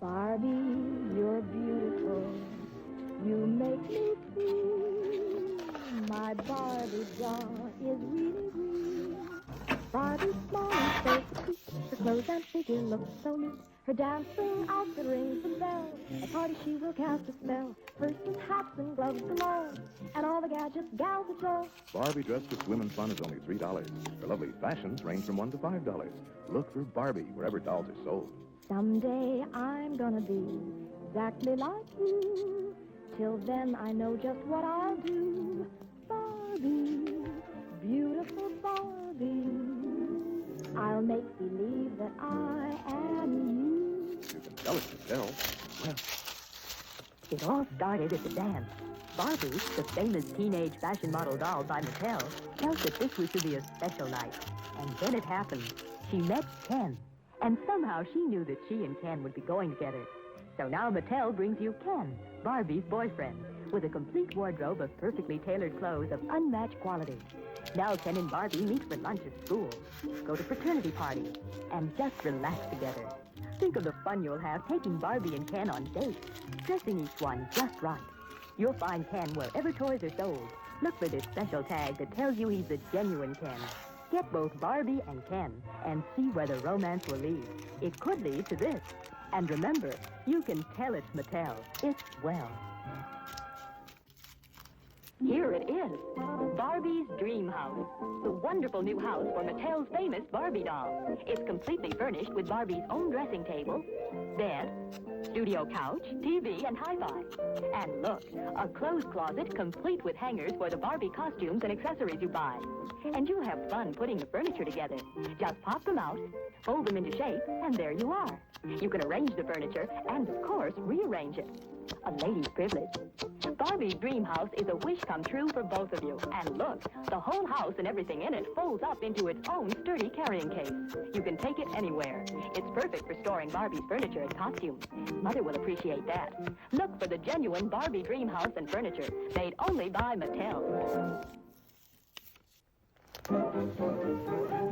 Barbie, you're beautiful. You make me feel my Barbie doll is really green. Barbie's small and so petite. Her clothes and figure look so neat. Her dancing outfit rings the bell. At parties she will cast a spell. Purses, hats, and gloves galore. And all the gadgets gals adore. Barbie dressed for swim and fun is only $3. Her lovely fashions range from $1 to $5. Look for Barbie wherever dolls are sold. Someday I'm gonna be exactly like you. Till then I know just what I'll do. Barbie, beautiful Barbie. I'll make believe that I am you. You can tell it's Mattel. Well, It all started at the dance. Barbie, the famous teenage fashion model doll by Mattel, felt that this was to be a special night. And then it happened. She met Ken. And somehow she knew that she and Ken would be going together. So now Mattel brings you Ken, Barbie's boyfriend, with a complete wardrobe of perfectly tailored clothes of unmatched quality. Now Ken and Barbie meet for lunch at school, go to fraternity parties, and just relax together. Think of the fun you'll have taking Barbie and Ken on dates, dressing each one just right. You'll find Ken wherever toys are sold. Look for this special tag that tells you he's the genuine Ken. Get both Barbie and Ken and see where the romance will lead. It could lead to this. And remember, you can tell it's Mattel. It's swell. Here it is, Barbie's Dream House, the wonderful new house for Mattel's famous Barbie doll. It's completely furnished with Barbie's own dressing table, bed, studio couch, TV, and hi-fi. And look, a clothes closet complete with hangers for the Barbie costumes and accessories you buy. And you'll have fun putting the furniture together. Just pop them out, fold them into shape, and there you are. You can arrange the furniture and, of course, rearrange it. A lady's privilege. Barbie's Dream House is a wish come true for both of you. And look, the whole house and everything in it folds up into its own sturdy carrying case. You can take it anywhere. It's perfect for storing Barbie's furniture and costumes. Mother will appreciate that. Look for the genuine Barbie Dream House and furniture, made only by Mattel.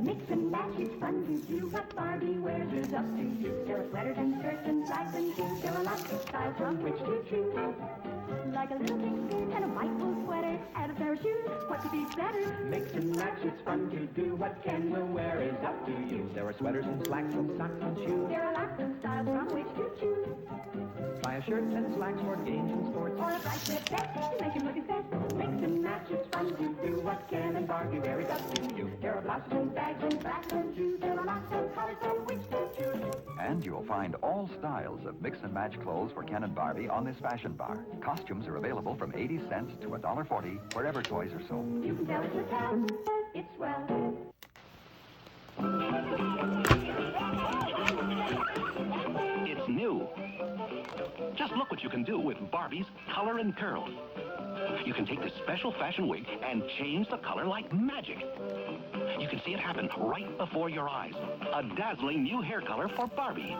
Mix and match, it's fun to do. What Barbie wears is up to you. There are sweaters and skirts and slacks and shoes. There are lots of styles from which to choose. Like a little pink skirt and a white wool sweater and a pair of shoes. What could be better? Mix and match, it's fun to do. What Ken will wear is up to you. There are sweaters and slacks and socks and shoes. There are lots of styles from which to choose. Buy a shirt and slacks for games and sports. Or a bright red vest to make him look his best. Mix and match, it's fun to do. What Ken and Barbie wear is up to you. There are lots of bags and bags and shoes. There are lots of colors from which to choose. And you'll find all styles of mix and match clothes for Ken and Barbie on this fashion bar. Costumes are available from 80 cents to $1.40 wherever toys are sold. You can tell it's Mattel. It's swell. It's new. Just look what you can do with Barbie's Color and Curl. You can take this special fashion wig and change the color like magic. You can see it happen right before your eyes. A dazzling new hair color for Barbie.